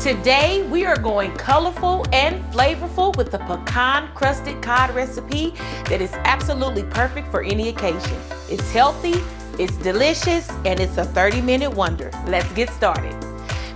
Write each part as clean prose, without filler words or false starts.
Today we are going colorful and flavorful with the pecan-crusted cod recipe that is absolutely perfect for any occasion. It's healthy, it's delicious, and it's a 30-minute wonder. Let's get started.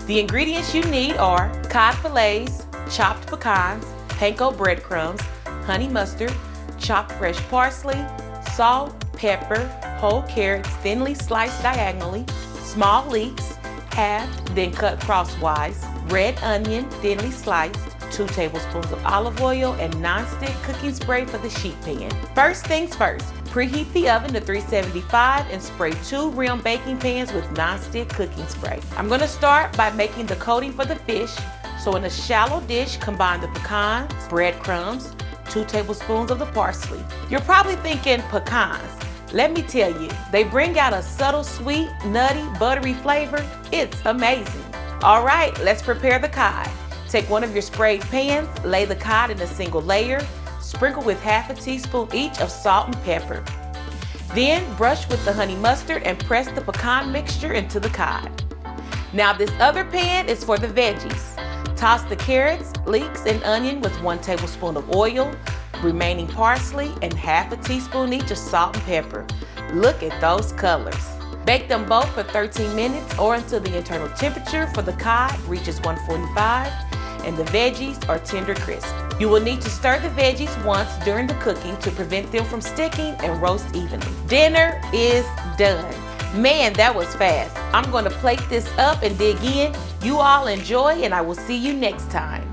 The ingredients you need are cod fillets, chopped pecans, panko breadcrumbs, honey mustard, chopped fresh parsley, salt, pepper, whole carrots thinly sliced diagonally, small leeks, halved then cut crosswise, red onion thinly sliced, 2 tablespoons of olive oil, and non-stick cooking spray for the sheet pan. First things first, preheat the oven to 375 and spray 2 rim baking pans with non-stick cooking spray. I'm going to start by making the coating for the fish. So in a shallow dish, combine the pecans, breadcrumbs, 2 tablespoons of the parsley. You're probably thinking pecans. Let me tell you, they bring out a subtle sweet, nutty, buttery flavor. It's amazing. All right, let's prepare the cod. Take one of your sprayed pans, lay the cod in a single layer, sprinkle with half a teaspoon each of salt and pepper. Then brush with the honey mustard and press the pecan mixture into the cod. Now this other pan is for the veggies. Toss the carrots, leeks, and onion with 1 tablespoon of oil, remaining parsley, and half a teaspoon each of salt and pepper. Look at those colors. Bake them both for 13 minutes or until the internal temperature for the cod reaches 145 and the veggies are tender crisp. You will need to stir the veggies once during the cooking to prevent them from sticking and roast evenly. Dinner is done. Man, that was fast. I'm going to plate this up and dig in. You all enjoy, and I will see you next time.